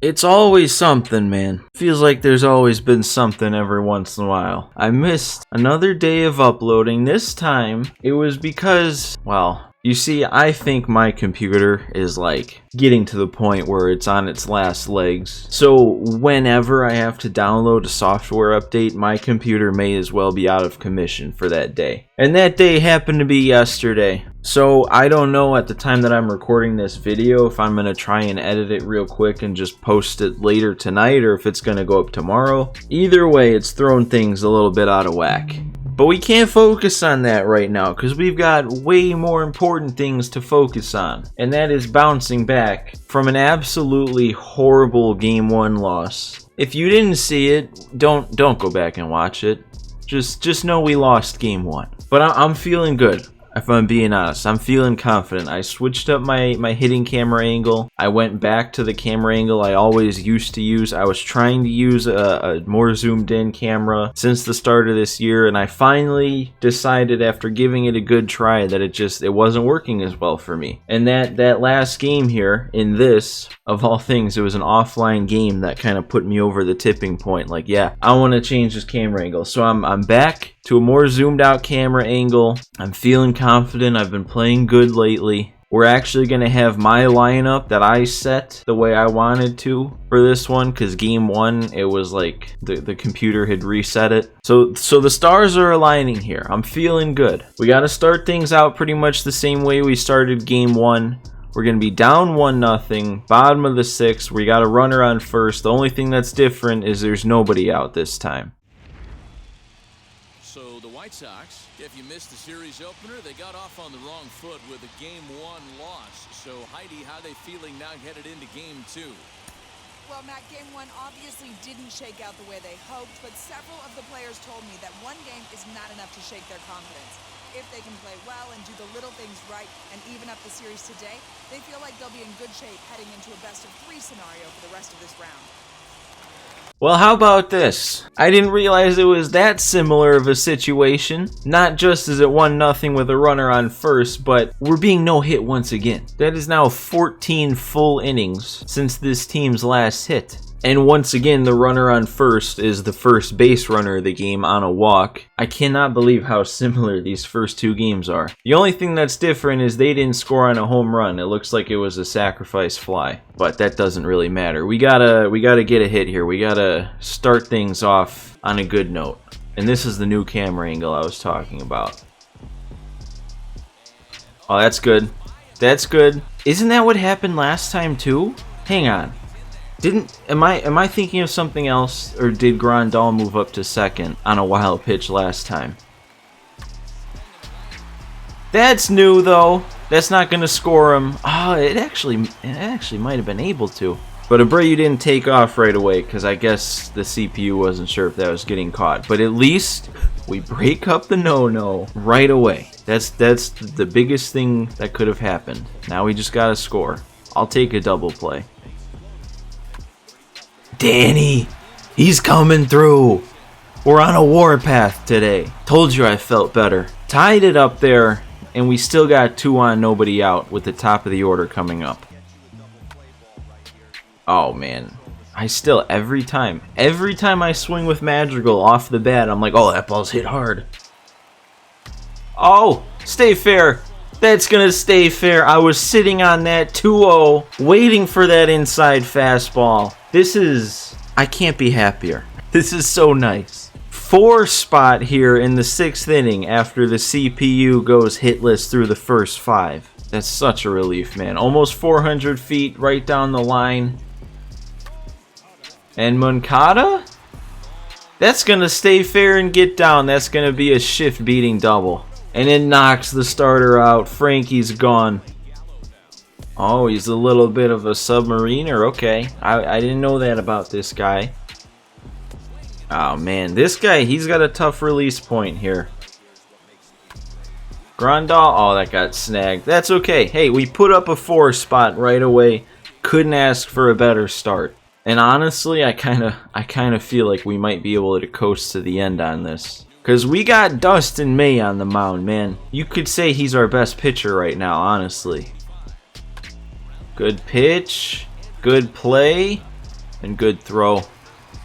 It's always something, man. Feels like there's always been something every once in a while. I missed another day of uploading. This time, it was because, well, you see, I think my computer is like getting to the point where it's on its last legs. So whenever I have to download a software update, my computer may as well be out of commission for that day. And that day happened to be yesterday. So I don't know at the time that I'm recording this video if I'm going to try and edit it real quick and just post it later tonight or if it's going to go up tomorrow. Either way, it's thrown things a little bit out of whack. But we can't focus on that right now because we've got way more important things to focus on. And that is bouncing back from an absolutely horrible Game 1 loss. If you didn't see it, don't go back and watch it. Just know we lost Game 1. But I'm feeling good. If I'm being honest, I'm feeling confident. I switched up my hitting camera angle. I went back to the camera angle I always used to use. I was trying to use a more zoomed in camera since the start of this year, and I finally decided after giving it a good try that it wasn't working as well for me. And that last game here, in this, of all things, it was an offline game that kind of put me over the tipping point. Like, yeah, I want to change this camera angle. So I'm back to a more zoomed out camera angle. I'm feeling confident. I've been playing good lately. We're actually going to have my lineup that I set the way I wanted to for this one, because Game 1, it was like the computer had reset it. So the stars are aligning here. I'm feeling good. We got to start things out pretty much the same way we started Game 1. We're going to be down 1-0, bottom of the 6th. We got a runner on first. The only thing that's different is there's nobody out this time. So the White Sox, if you missed the series opener, they got off on the wrong foot with a Game 1 loss. So Heidi, how are they feeling now headed into Game 2? Well, Matt, Game 1 obviously didn't shake out the way they hoped, but several of the players told me that one game is not enough to shake their confidence. If they can play well and do the little things right and even up the series today, they feel like they'll be in good shape heading into a best-of-3 scenario for the rest of this round. Well, how about this? I didn't realize it was that similar of a situation. Not just is it 1-0 with a runner on first, but we're being no-hit once again. That is now 14 full innings since this team's last hit. And once again, the runner on first is the first base runner of the game on a walk. I cannot believe how similar these first two games are. The only thing that's different is they didn't score on a home run. It looks like it was a sacrifice fly, but that doesn't really matter. We gotta get a hit here. We gotta start things off on a good note. And this is the new camera angle I was talking about. Oh, that's good. That's good. Isn't that what happened last time too? Hang on. Am I thinking of something else, or did Grandal move up to second on a wild pitch last time? That's new though. That's not gonna score him. Oh, it actually might have been able to. But Abreu didn't take off right away because I guess the CPU wasn't sure if that was getting caught. But at least we break up the no-no right away. That's the biggest thing that could have happened. Now we just gotta score. I'll take a double play. Danny, he's coming through. We're on a warpath today. Told you I felt better. Tied it up there, and we still got 2 on, nobody out with the top of the order coming up. Oh man, every time I swing with Madrigal off the bat, I'm like, oh, that ball's hit hard. Oh, stay fair. That's gonna stay fair. I was sitting on that 2-0, waiting for that inside fastball. I can't be happier. This is so nice. 4 spot here in the 6th inning after the CPU goes hitless through the first 5. That's such a relief, man. Almost 400 feet right down the line. And Moncada? That's gonna stay fair and get down. That's gonna be a shift-beating double. And it knocks the starter out. Frankie's gone. Oh, he's a little bit of a submariner. Okay. I didn't know that about this guy. Oh, man. This guy, he's got a tough release point here. Grandal. Oh, that got snagged. That's okay. Hey, we put up a 4 spot right away. Couldn't ask for a better start. And honestly, I kind of feel like we might be able to coast to the end on this. Because we got Dustin May on the mound, man. You could say he's our best pitcher right now, honestly. Good pitch. Good play. and good throw.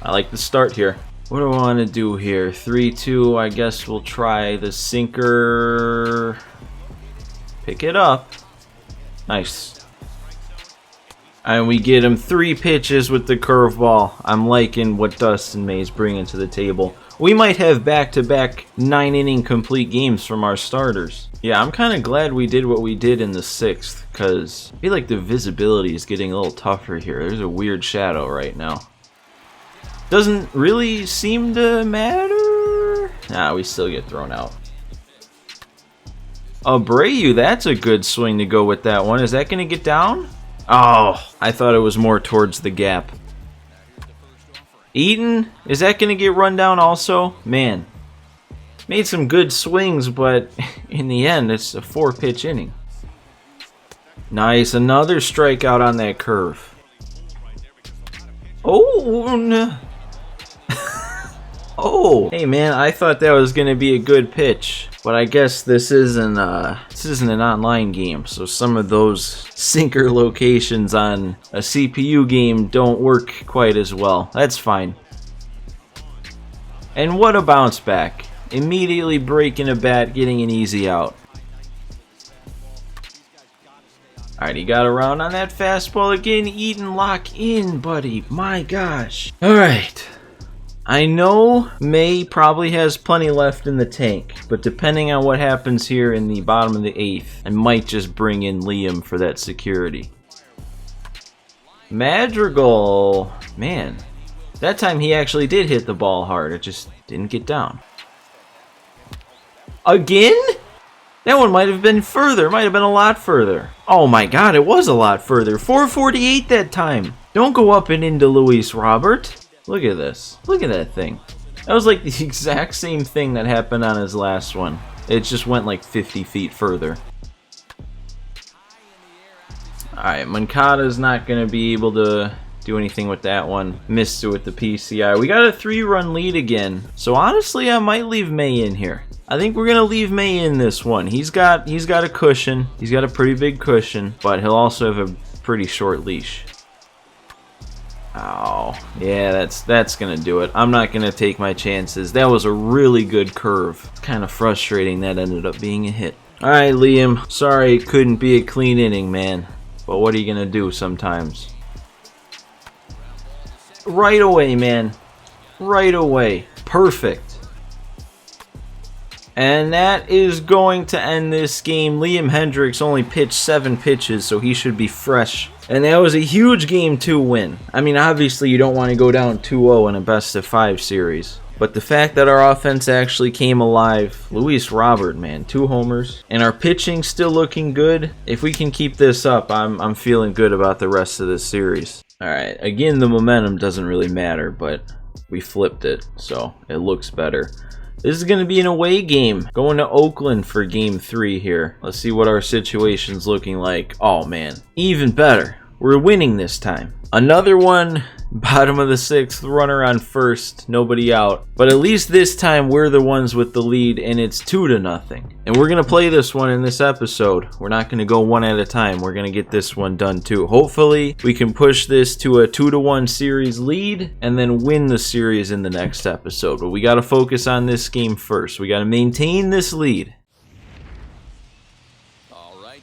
I like the start here. What do I want to do here? 3-2. I guess we'll try the sinker. Pick it up. Nice. And we get him 3 pitches with the curveball. I'm liking what Dustin May's bringing to the table. We might have back-to-back 9-inning complete games from our starters. Yeah, I'm kind of glad we did what we did in the 6th, because I feel like the visibility is getting a little tougher here. There's a weird shadow right now. Doesn't really seem to matter. Nah, we still get thrown out. Abreu, that's a good swing to go with that one. Is that going to get down? Oh, I thought it was more towards the gap. Eaton, is that going to get run down also? Man, made some good swings, but in the end, it's a 4-pitch inning. Nice, another strikeout on that curve. Oh, no. Oh, hey man, I thought that was gonna be a good pitch, but I guess this isn't an online game, so some of those sinker locations on a CPU game don't work quite as well. That's fine. And what a bounce back. Immediately breaking a bat, getting an easy out. Alright, he got around on that fastball again. Eaton, lock in, buddy. My gosh. Alright. I know May probably has plenty left in the tank, but depending on what happens here in the bottom of the 8th, I might just bring in Liam for that security. Madrigal, man, that time he actually did hit the ball hard, it just didn't get down. Again? That one might have been further, might have been a lot further. Oh my god, it was a lot further. 448 that time. Don't go up and into Luis Robert. Look at this. Look at that thing. That was like the exact same thing that happened on his last one. It just went like 50 feet further. Alright, Moncada's not going to be able to do anything with that one. Missed it with the PCI. We got a 3-run lead again. So honestly, I might leave May in here. I think we're going to leave May in this one. He's got a cushion. He's got a pretty big cushion, but he'll also have a pretty short leash. Oh, yeah, that's gonna do it. I'm not gonna take my chances. That was a really good curve. It's kind of frustrating that ended up being a hit. Alright, Liam. Sorry it couldn't be a clean inning, man. But what are you gonna do sometimes? Right away, man. Right away. Perfect. And that is going to end this game. Liam Hendricks only pitched 7 pitches, so he should be fresh. And that was a huge Game 2 win. I mean, obviously you don't want to go down 2-0 in a best-of-5 series. But the fact that our offense actually came alive, Luis Robert, man, 2 homers. And our pitching still looking good. If we can keep this up, I'm feeling good about the rest of this series. Alright, again, the momentum doesn't really matter, but we flipped it, so it looks better. This is going to be an away game. Going to Oakland for Game 3 here. Let's see what our situation's looking like. Oh, man. Even better. We're winning this time. Another one. Bottom of the 6th. Runner on first. Nobody out. But at least this time we're the ones with the lead and it's 2-0. And we're going to play this one in this episode. We're not going to go one at a time. We're going to get this one done too. Hopefully we can push this to a 2-1 series lead and then win the series in the next episode. But we got to focus on this game first. We got to maintain this lead.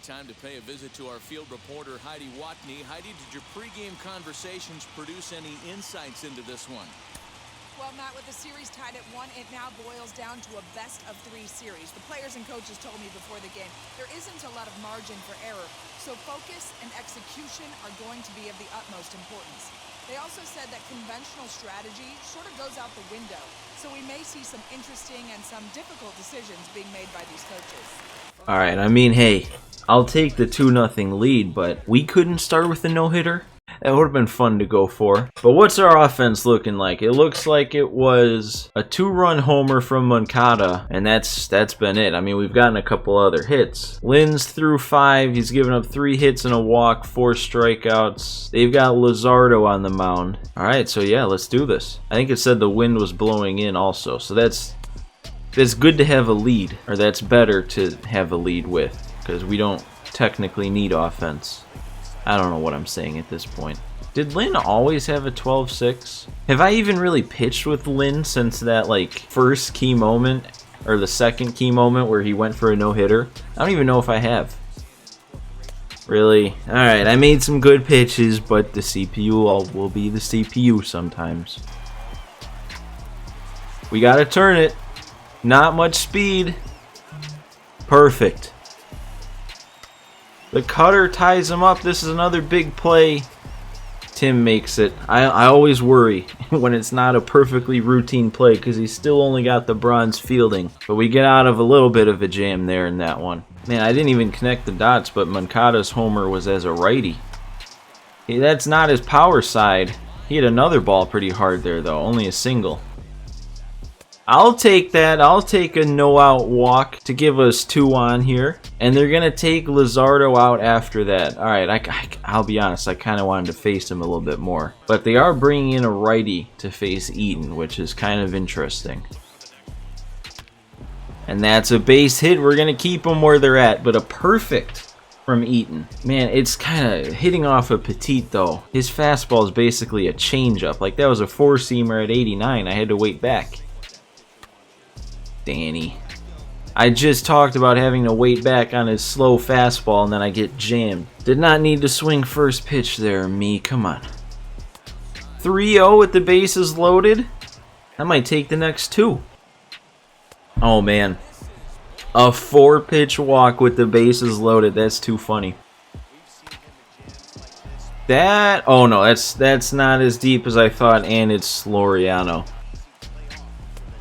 Time to pay a visit to our field reporter, Heidi Watney. Heidi, did your pregame conversations produce any insights into this one? Well, Matt, with the series tied at 1, it now boils down to a best-of-3 series. The players and coaches told me before the game there isn't a lot of margin for error, so focus and execution are going to be of the utmost importance. They also said that conventional strategy sort of goes out the window, so we may see some interesting and some difficult decisions being made by these coaches. All right, I mean, hey, I'll take the 2-0 lead, but we couldn't start with a no-hitter? That would have been fun to go for. But what's our offense looking like? It looks like it was a 2-run homer from Moncada, and that's been it. I mean, we've gotten a couple other hits. Lynn's threw 5. He's given up 3 hits and a walk, 4 strikeouts. They've got Luzardo on the mound. All right, so yeah, let's do this. I think it said the wind was blowing in also, so that's good to have a lead, or that's better to have a lead with, because we don't technically need offense. I don't know what I'm saying at this point. Did Lynn always have a 12-6? Have I even really pitched with Lynn since that, like, first key moment, or the second key moment where he went for a no-hitter? I don't even know if I have. Really? Alright, I made some good pitches, but the CPU will be the CPU sometimes. We gotta turn it. Not much speed. Perfect. The cutter ties him up. This is another big play. Tim makes it. I always worry when it's not a perfectly routine play because he's still only got the bronze fielding. But we get out of a little bit of a jam there in that one. Man, I didn't even connect the dots, but Moncada's homer was as a righty. Hey, that's not his power side. He hit another ball pretty hard there, though. Only a single. I'll take that. I'll take a no-out walk to give us 2 on here. And they're going to take Luzardo out after that. All right, I'll be honest. I kind of wanted to face him a little bit more. But they are bringing in a righty to face Eaton, which is kind of interesting. And that's a base hit. We're going to keep them where they're at. But a perfect from Eaton. Man, it's kind of hitting off a Petit, though. His fastball is basically a changeup. Like, that was a 4-seamer at 89. I had to wait back. Danny. I just talked about having to wait back on his slow fastball and then I get jammed. Did not need to swing first pitch there, me. Come on. 3-0 with the bases loaded. I might take the next 2. Oh, man. A 4-pitch walk with the bases loaded. That's too funny. That... Oh, no. That's not as deep as I thought, and it's Laureano.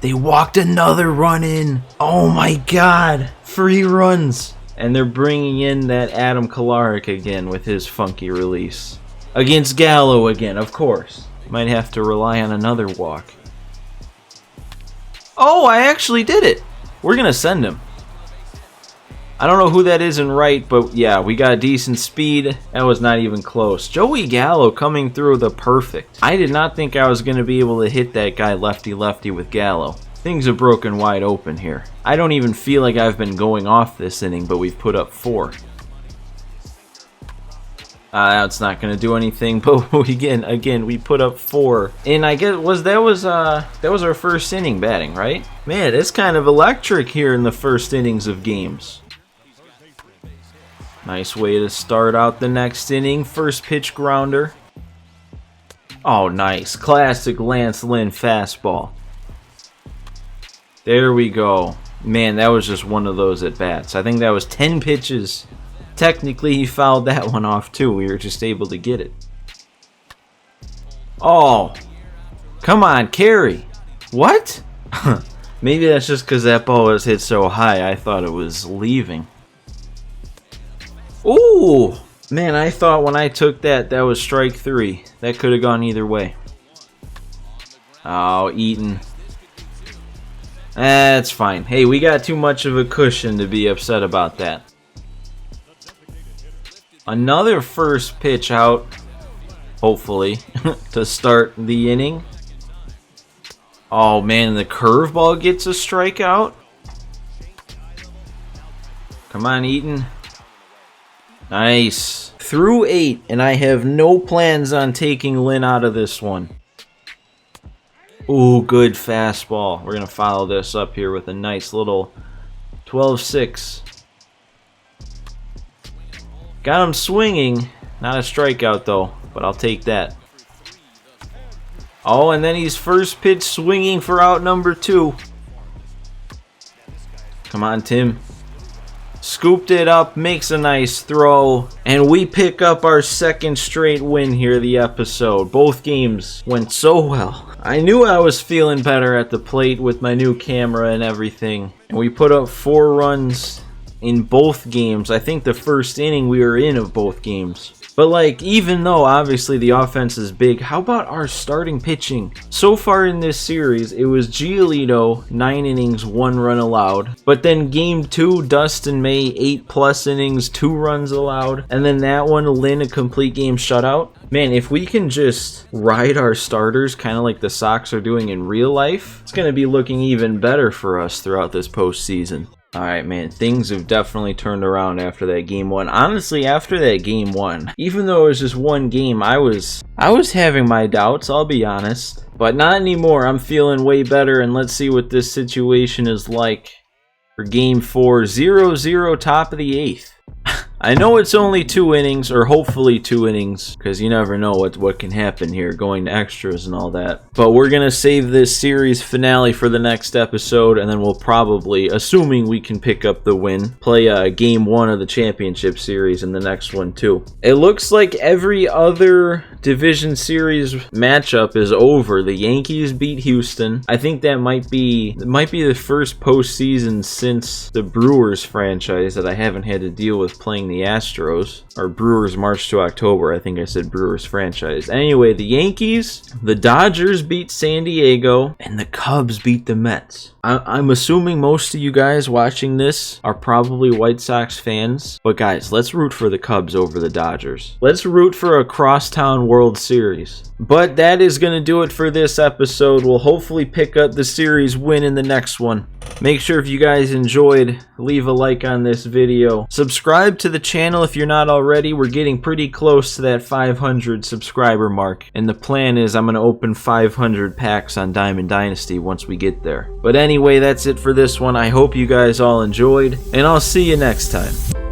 They walked another run in. Oh my god. 3 runs. And they're bringing in that Adam Kolarek again with his funky release. Against Gallo again, of course. Might have to rely on another walk. Oh, I actually did it. We're going to send him. I don't know who that is in right, but yeah, we got decent speed. That was not even close. Joey Gallo coming through the perfect. I did not think I was going to be able to hit that guy lefty-lefty with Gallo. Things have broken wide open here. I don't even feel like I've been going off this inning, but we've put up 4. That's not going to do anything, but again, we put up 4. And I guess that was our first inning batting, right? Man, it's kind of electric here in the first innings of games. Nice way to start out the next inning. First pitch grounder. Oh, nice. Classic Lance Lynn fastball. There we go. Man, that was just one of those at-bats. I think that was 10 pitches. Technically, he fouled that one off, too. We were just able to get it. Oh. Come on, carry. What? Maybe that's just because that ball was hit so high, I thought it was leaving. Ooh! Man, I thought when I took that was strike 3. That could have gone either way. Oh, Eaton. That's fine. Hey, we got too much of a cushion to be upset about that. Another first pitch out, hopefully, to start the inning. Oh, man, the curveball gets a strikeout. Come on, Eaton. Nice. Through 8, and I have no plans on taking Lynn out of this one. Ooh, good fastball. We're going to follow this up here with a nice little 12-6. Got him swinging. Not a strikeout, though, but I'll take that. Oh, and then he's first pitch swinging for out number 2. Come on, Tim. Scooped it up, makes a nice throw, and we pick up our second straight win here the episode. Both games went so well. I knew I was feeling better at the plate with my new camera and everything. And we put up 4 runs in both games. I think the first inning we were in of both games. But like, even though obviously the offense is big, how about our starting pitching? So far in this series, it was Giolito, 9 innings, 1 run allowed. But then game 2, Dustin May, 8+ innings, 2 runs allowed. And then that one, Lynn, a complete game shutout. Man, if we can just ride our starters kind of like the Sox are doing in real life, it's going to be looking even better for us throughout this postseason. Alright, man, things have definitely turned around after that game one. Honestly, after that game one, even though it was just one game, I was having my doubts, I'll be honest. But not anymore. I'm feeling way better, and let's see what this situation is like for game 4. 0-0, top of the 8th. I know it's only 2 innings, or hopefully 2 innings, because you never know what can happen here, going to extras and all that. But we're going to save this series finale for the next episode, and then we'll probably, assuming we can pick up the win, play game 1 of the championship series in the next one too. It looks like every other division series matchup is over. The Yankees beat Houston. I think that might be the first postseason since the Brewers franchise that I haven't had to deal with playing the Astros, or Brewers March to October. I think I said Brewers franchise. Anyway, the Yankees, the Dodgers beat San Diego, and the Cubs beat the Mets. I'm assuming most of you guys watching this are probably White Sox fans, but guys, let's root for the Cubs over the Dodgers. Let's root for a crosstown World Series. But that is going to do it for this episode. We'll hopefully pick up the series win in the next one. Make sure if you guys enjoyed, leave a like on this video. Subscribe to the channel if you're not already. We're getting pretty close to that 500 subscriber mark. And the plan is I'm going to open 500 packs on Diamond Dynasty once we get there. But anyway, that's it for this one. I hope you guys all enjoyed, and I'll see you next time.